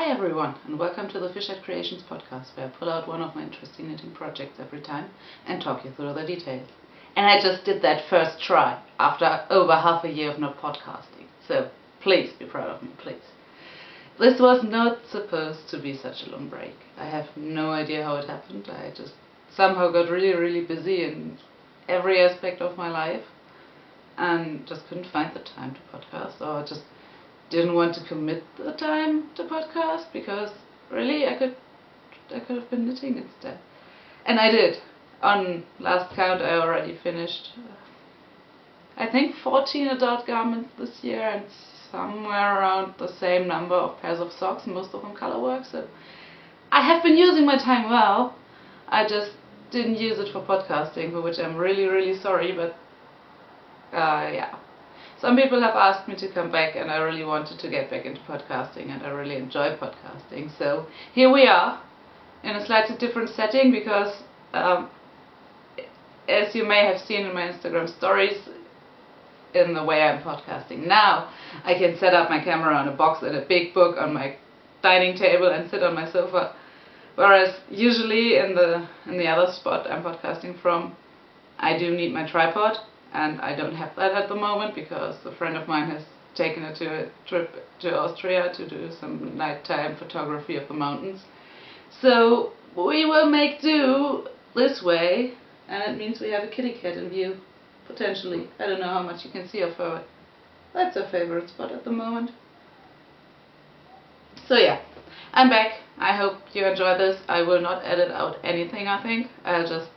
Hi everyone, and welcome to the Fishhead Creations podcast, where I pull out one of my interesting knitting projects every time and talk you through the details. And I just did that first try after over half a year of not podcasting, so please be proud of me, please. This was not supposed to be such a long break. I have no idea how it happened. I just somehow got really busy in every aspect of my life and just couldn't find the time to podcast, or just didn't want to commit the time to podcast because really I could have been knitting instead. And I did. On last count I already finished I think 14 adult garments this year and somewhere around the same number of pairs of socks, most of them colorwork. So I have been using my time well. I just didn't use it for podcasting, for which I'm really sorry, but yeah. Some people have asked me to come back, and I really wanted to get back into podcasting, and I really enjoy podcasting. So here we are in a slightly different setting because, as you may have seen in my Instagram stories, in the way I'm podcasting now, I can set up my camera on a box and a big book on my dining table and sit on my sofa. Whereas usually in the other spot I'm podcasting from, I do need my tripod. And I don't have that at the moment because a friend of mine has taken it to a trip to Austria to do some nighttime photography of the mountains. So we will make do this way, and it means we have a kitty cat in view, potentially. I don't know how much you can see of her. That's her favorite spot at the moment. So yeah, I'm back. I hope you enjoy this. I will not edit out anything, I think. I'll just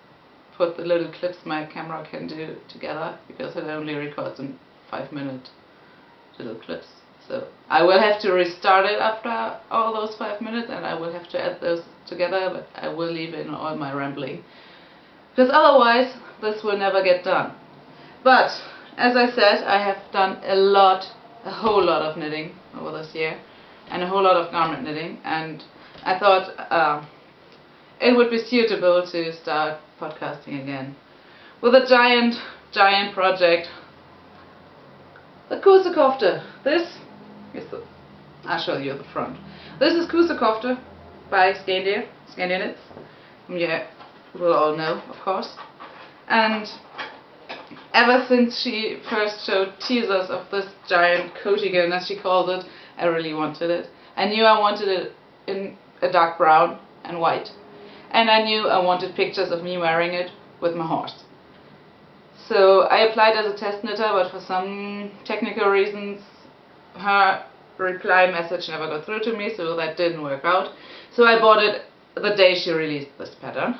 put the little clips my camera can do together because it only records in 5-minute little clips. So I will have to restart it after all those 5 minutes, and I will have to add those together, but I will leave in all my rambling because otherwise this will never get done. But as I said, I have done a whole lot of knitting over this year and a whole lot of garment knitting, and I thought it would be suitable to start podcasting again with a giant project. The Kosekofte. This is I'll show you the front. This is Kosekofte by Scandia Knits. You will all know, of course. And ever since she first showed teasers of this giant coatigan, as she called it, I really wanted it. I knew I wanted it in a dark brown and white. And I knew I wanted pictures of me wearing it with my horse. So I applied as a test knitter, but for some technical reasons her reply message never got through to me, so that didn't work out. So I bought it the day she released this pattern.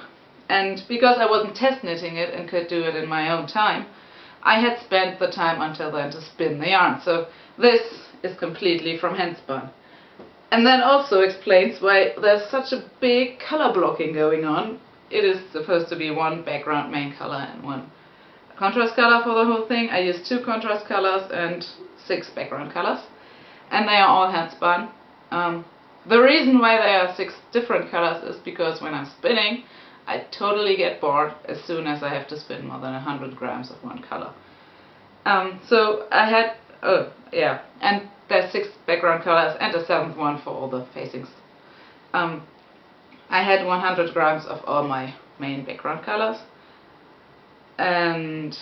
And because I wasn't test knitting it and could do it in my own time, I had spent the time until then to spin the yarn. So this is completely from hand spun. And that also explains why there's such a big color blocking going on. It is supposed to be one background main color and one contrast color for the whole thing. I used 2 contrast colors and 6 background colors, and they are all hand spun. The reason why there are 6 different colors is because when I'm spinning, I totally get bored as soon as I have to spin more than 100 grams of one color. So I had, and there's 6 background colors and a 7th one for all the facings. I had 100 grams of all my main background colors, and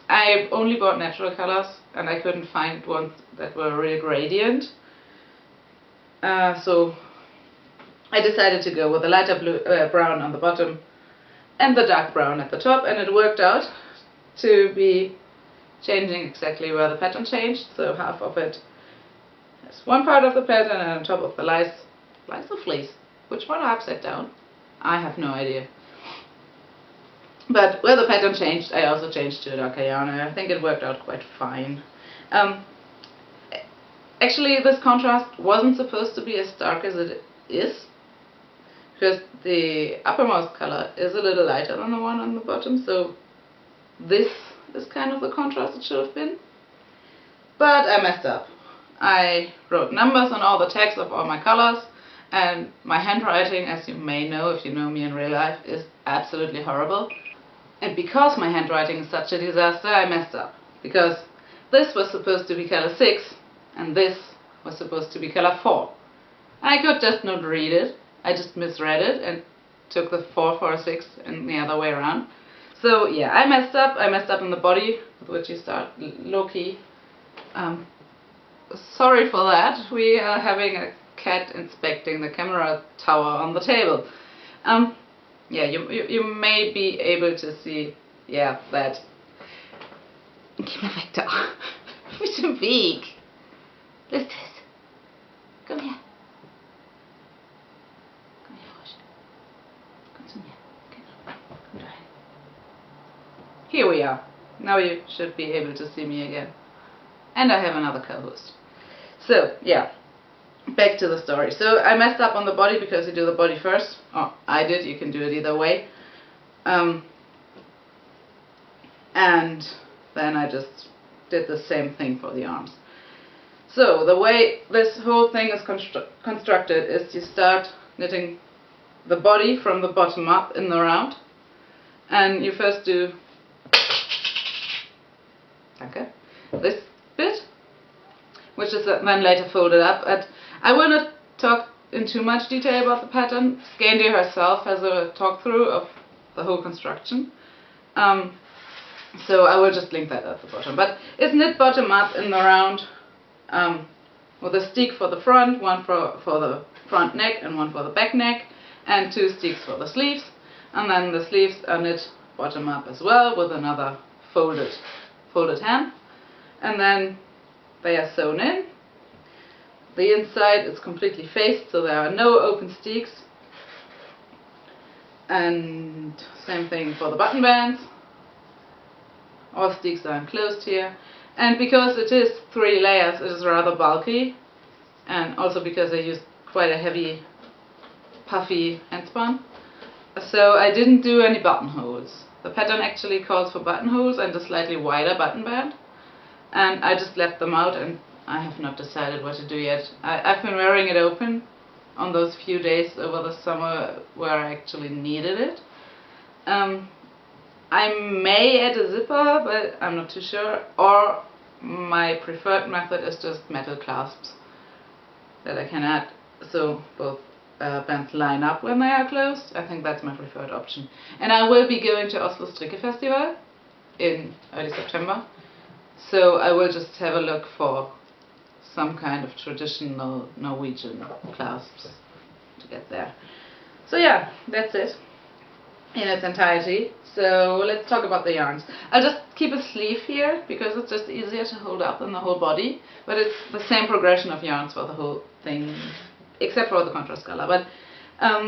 I only bought natural colors, and I couldn't find ones that were real gradient. So I decided to go with the lighter blue, brown on the bottom and the dark brown at the top, and it worked out to be changing exactly where the pattern changed. So half of it is one part of the pattern, and on top of the lies or fleece. Which one are upside down? I have no idea. But where the pattern changed, I also changed to a darker yarn, and I think it worked out quite fine. Actually, this contrast wasn't supposed to be as dark as it is, because the uppermost color is a little lighter than the one on the bottom, so this is kind of the contrast it should have been. But I messed up. I wrote numbers on all the tags of all my colors, and my handwriting, as you may know if you know me in real life, is absolutely horrible. And because my handwriting is such a disaster, I messed up. Because this was supposed to be color 6, and this was supposed to be color 4. I could just not read it. I just misread it and took the 4 for a 6 and the other way around. So yeah, I messed up. I messed up in the body, with which you start low-key. Sorry for that. We are having a cat inspecting the camera tower on the table. Yeah, you may be able to see, yeah, that. Geh mal weg da. Bist im Weg. Lass das. Komm her. Komm her, Frosch. Komm zu mir. Genau. Komm rein. Here we are. Now you should be able to see me again. And I have another co-host. So, yeah. Back to the story. So I messed up on the body because you do the body first. Oh, I did. You can do it either way. And then I just did the same thing for the arms. So the way this whole thing is constructed is you start knitting the body from the bottom up in the round. And you first do this bit, which is then later folded up. And I will not talk in too much detail about the pattern. Scandi herself has a talk through of the whole construction. So I will just link that at the bottom. But it's knit bottom up in the round with a stick for the front, one for the front neck and one for the back neck, and 2 sticks for the sleeves. And then the sleeves are knit bottom up as well with another folded hem. And then they are sewn in. The inside is completely faced, so there are no open sticks. And same thing for the button bands. All sticks are enclosed here. And because it is 3 layers, it is rather bulky. And also because I used quite a heavy, puffy handspun. So I didn't do any buttonholes. The pattern actually calls for buttonholes and a slightly wider button band. And I just left them out, and I have not decided what to do yet. I've been wearing it open on those few days over the summer where I actually needed it. I may add a zipper, but I'm not too sure. Or my preferred method is just metal clasps that I can add, so both bands line up when they are closed. I think that's my preferred option. And I will be going to Oslo Strikke Festival in early September. So I will just have a look for some kind of traditional Norwegian clasps to get there. So yeah, that's it in its entirety. So let's talk about the yarns. I'll just keep a sleeve here because it's just easier to hold up than the whole body, but it's the same progression of yarns for the whole thing, except for the contrast color. But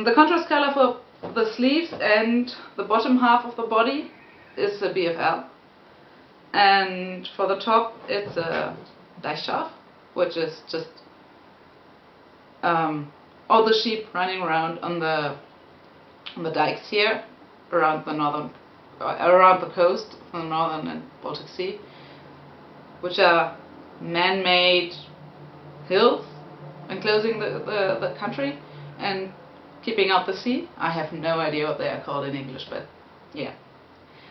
the contrast color for the sleeves and the bottom half of the body is a BFL. And for the top, it's a Deichschaf, which is just all the sheep running around on the dikes here around the coast of the Northern and Baltic Sea, which are man-made hills enclosing the country and keeping out the sea. I have no idea what they are called in English, but yeah,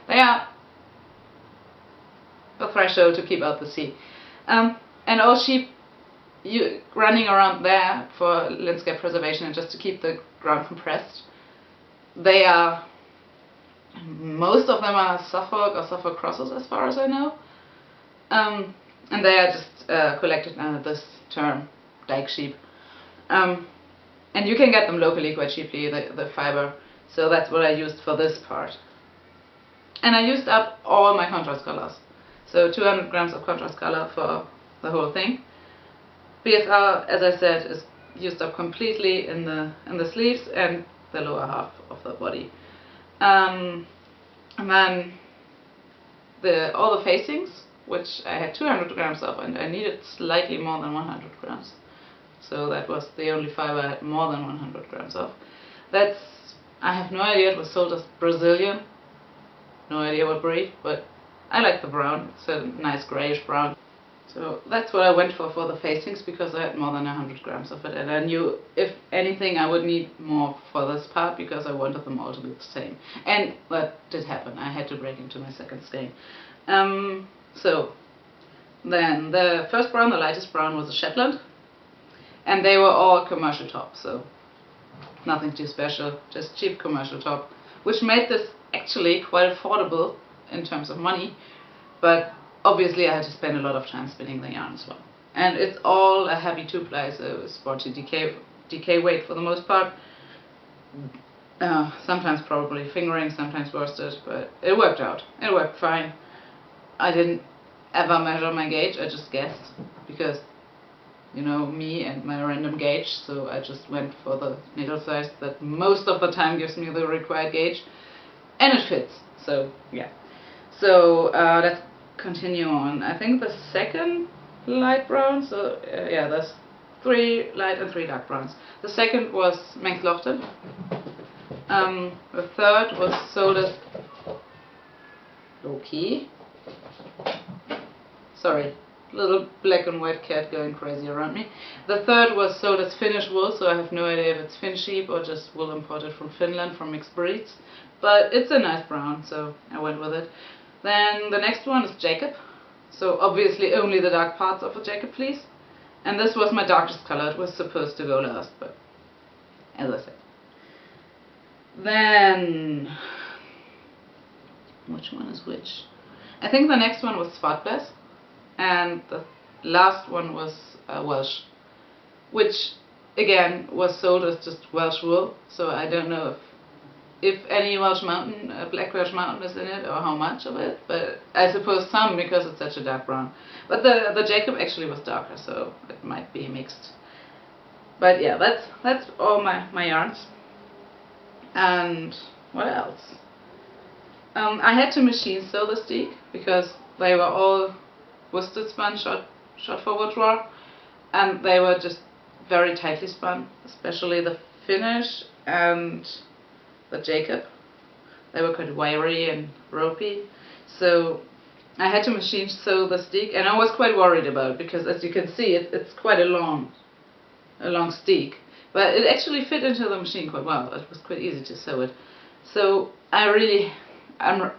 they are a threshold to keep out the sea. And all sheep running around there for landscape preservation and just to keep the ground compressed. They are, most of them are Suffolk or Suffolk crosses as far as I know. And they are just collected under this term, dike sheep. And you can get them locally quite cheaply, the fiber. So that's what I used for this part. And I used up all my contrast colors. So 200 grams of contrast color for the whole thing. BFL, as I said, is used up completely in the sleeves and the lower half of the body. And then all the facings, which I had 200 grams of, and I needed slightly more than 100 grams. So that was the only fiber I had more than 100 grams of. That's, I have no idea, it was sold as Brazilian. No idea what breed, but I like the brown. It's a nice grayish brown. So that's what I went for the facings, because I had more than 100 grams of it, and I knew if anything I would need more for this part because I wanted them all to be the same. And that did happen. I had to break into my second skein. So then the first brown, the lightest brown, was a Shetland, And they were all commercial tops, so nothing too special, just cheap commercial top, which made this actually quite affordable in terms of money, but obviously I had to spend a lot of time spinning the yarn as well. And it's all a heavy 2-ply, so sporty DK weight for the most part. Sometimes probably fingering, sometimes worsted, but it worked out. It worked fine. I didn't ever measure my gauge, I just guessed, because you know me and my random gauge, so I just went for the needle size that most of the time gives me the required gauge, and it fits, so yeah. So let's continue on. I think the second light brown, so yeah, there's 3 light and 3 dark browns. The second was Kosekofte. The third was sold as Loki. Sorry, little black and white cat going crazy around me. The third was sold as Finnish wool, so I have no idea if it's Finnish sheep or just wool imported from Finland from mixed breeds. But it's a nice brown, so I went with it. Then the next one is Jacob. So obviously only the dark parts of a Jacob, please. And this was my darkest color. It was supposed to go last, but as I said. Then, which one is which? I think the next one was Svartblæs, and the last one was Welsh, which again was sold as just Welsh wool. So I don't know if any Welsh mountain, black Welsh mountain is in it, or how much of it, but I suppose some, because it's such a dark brown. But the Jacob actually was darker, so it might be mixed. But yeah, that's all my yarns. And what else? I had to machine sew the stick because they were all worsted spun, shot forward drawer, and they were just very tightly spun, especially the Finnish and the Jacob. They were quite wiry and ropey, so I had to machine sew the stick, and I was quite worried about it because, as you can see, it's quite a long stick. But it actually fit into the machine quite well. It was quite easy to sew it. So I'm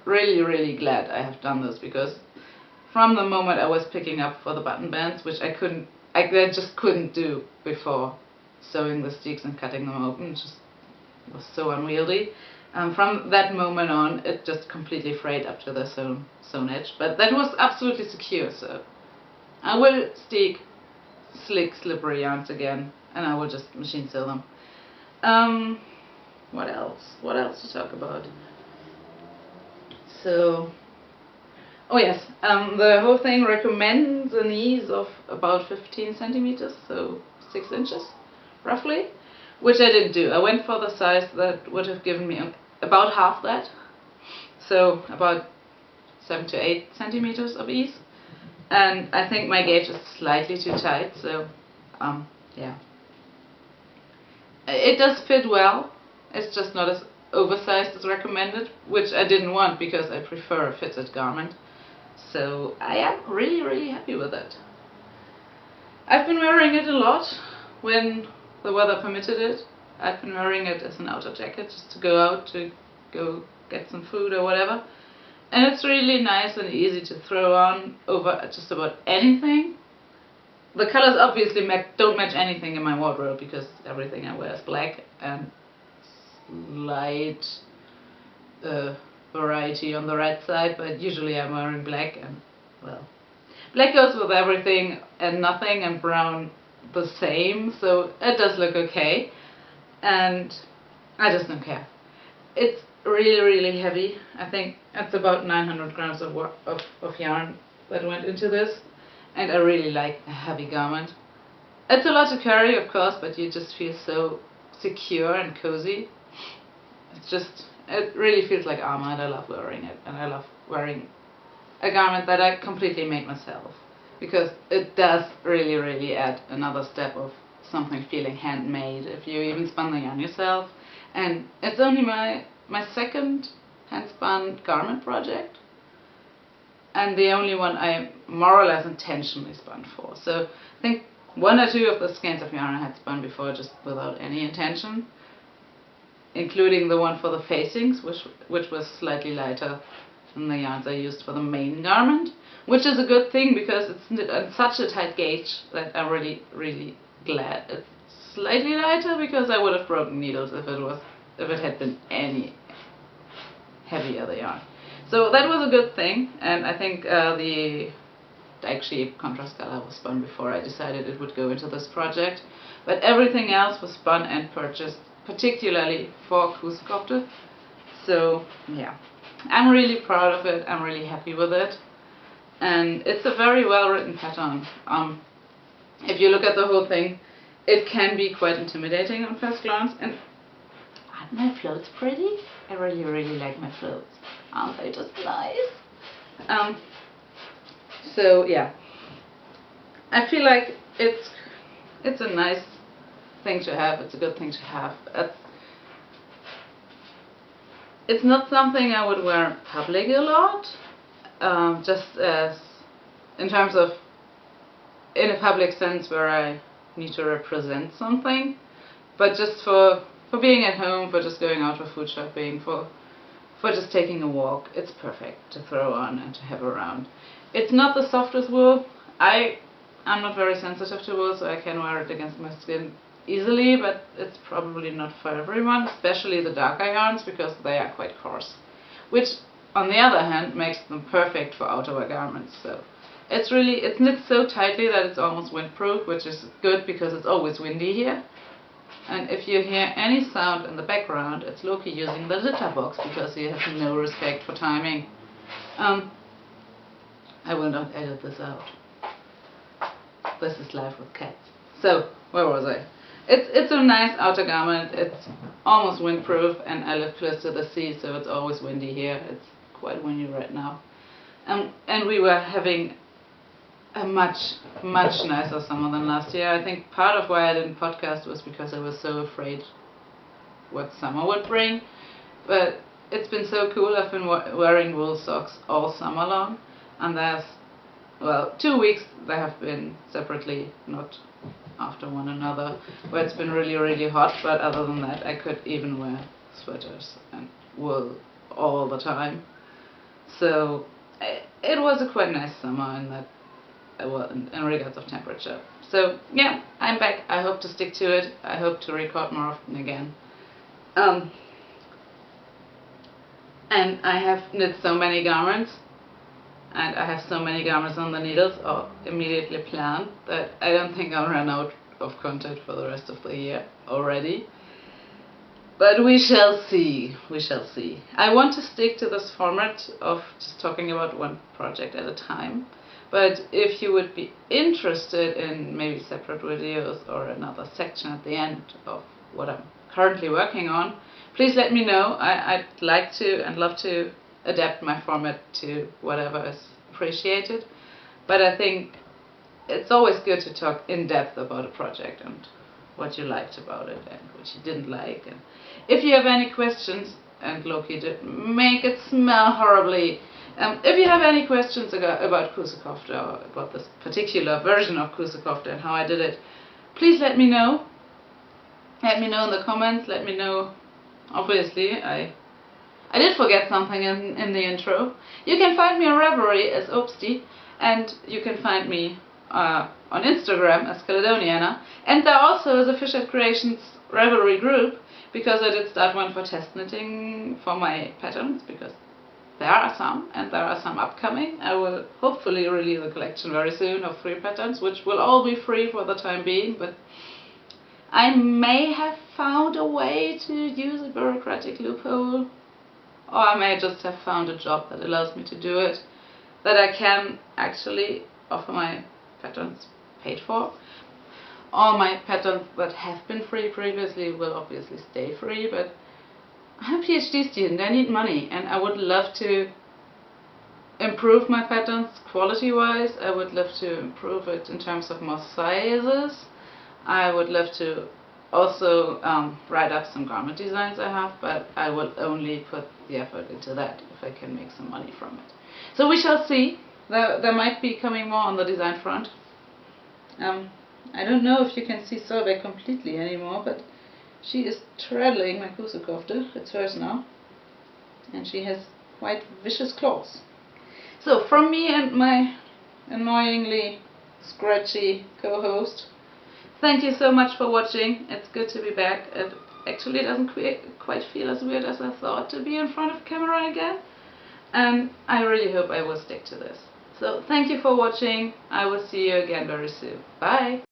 really glad I have done this, because from the moment I was picking up for the button bands, which I just couldn't do before sewing the sticks and cutting them open, it just was so unwieldy. From that moment on, it just completely frayed up to the sewn edge. But that was absolutely secure, so I will stick slick, slippery yarns again, and I will just machine sew them. What else? What else to talk about? So, oh yes, the whole thing recommends an ease of about 15 centimeters, so 6 inches, roughly, which I didn't do. I went for the size that would have given me about half that, so about 7 to 8 centimeters of ease. And I think my gauge is slightly too tight, so yeah. It does fit well, it's just not as oversized as recommended, which I didn't want because I prefer a fitted garment. So I am really happy with it. I've been wearing it a lot when the weather permitted it. I've been wearing it as an outer jacket just to go out, to go get some food or whatever. And it's really nice and easy to throw on over just about anything. The colors obviously don't match anything in my wardrobe because everything I wear is black, and slight variety on the red side, but usually I'm wearing black, and well, black goes with everything and nothing, and brown the same, so it does look okay, and I just don't care. It's really heavy. I think it's about 900 grams of yarn that went into this, and I really like a heavy garment. It's a lot to carry, of course, but you just feel so secure and cozy. It really feels like armor, and I love wearing it, and I love wearing a garment that I completely made myself, because it does really add another step of something feeling handmade if you even spun the yarn yourself. And it's only my second hand-spun garment project, and the only one I more or less intentionally spun for. So I think 1 or 2 of the skeins of yarn I had spun before just without any intention, including the one for the facings, which was slightly lighter than the yarns I used for the main garment, which is a good thing because it's knit on such a tight gauge that I really glad it's slightly lighter, because I would have broken needles if it had been any heavier, the yarn. So that was a good thing, and I think the detailI contrast color was spun before I decided it would go into this project. But everything else was spun and purchased particularly for Kosekofte. So yeah, I'm really proud of it, I'm really happy with it. And it's a very well written pattern. If you look at the whole thing, it can be quite intimidating on first glance. And aren't my floats pretty? I really, really like my floats. Aren't they just nice? So yeah, I feel like it's a nice thing to have. It's a good thing to have. It's not something I would wear in public a lot, just as in terms of in a public sense where I need to represent something, but just for being at home, for just going out for food shopping, for just taking a walk, it's perfect to throw on and to have around. It's not the softest wool. I'm not very sensitive to wool, so I can wear it against my skin easily, but it's probably not for everyone, especially the darker yarns, because they are quite coarse, which on the other hand makes them perfect for outerwear garments. So it's knit so tightly that it's almost windproof, which is good because it's always windy here. And if you hear any sound in the background, it's Loki using the litter box because he has no respect for timing. I will not edit this out. This is life with cats. So, where was I? It's a nice outer garment. It's almost windproof, and I live close to the sea, so it's always windy here. It's quite windy right now. And we were having a much nicer summer than last year. I think part of why I didn't podcast was because I was so afraid what summer would bring. But it's been so cool. I've been wearing wool socks all summer long, and there's, well, 2 weeks they have been separately, not after one another, where it's been really, really hot. But other than that, I could even wear sweaters and wool all the time. So it was a quite nice summer in that, well, in regards of temperature. So yeah, I'm back. I hope to stick to it. I hope to record more often again. And I have knit so many garments, and I have so many garments on the needles or immediately planned, that I don't think I'll run out of content for the rest of the year already. But we shall see. We shall see. I want to stick to this format of just talking about one project at a time. But if you would be interested in maybe separate videos or another section at the end of what I'm currently working on, please let me know. I'd like to and love to adapt my format to whatever is appreciated. But I think it's always good to talk in depth about a project and what you liked about it and what you didn't like. And if you have any questions, and Loki did make it smell horribly. If you have any questions about Kosekofte or about this particular version of Kosekofte and how I did it, please let me know. Let me know in the comments. Let me know. Obviously, I did forget something in the intro. You can find me on Ravelry as Obsti, and you can find me on Instagram as Caledoniana. And there also is a Fishhead Creations Ravelry group, because I did start one for test knitting for my patterns, because there are some, and there are some upcoming. I will hopefully release a collection very soon of 3 patterns, which will all be free for the time being, but I may have found a way to use a bureaucratic loophole, or I may just have found a job that allows me to do it, that I can actually offer my patterns paid for. All my patterns that have been free previously will obviously stay free, but I'm a PhD student, I need money, and I would love to improve my patterns quality-wise. I would love to improve it in terms of more sizes. I would love to also write up some garment designs I have, but I will only put the effort into that if I can make some money from it. So we shall see. There might be coming more on the design front. I don't know if you can see Solveig completely anymore, but she is straddling my Kosekofte. It's hers now, and she has quite vicious claws. So from me and my annoyingly scratchy co-host, thank you so much for watching. It's good to be back. It actually doesn't quite feel as weird as I thought to be in front of camera again. And I really hope I will stick to this. So thank you for watching. I will see you again very soon. Bye!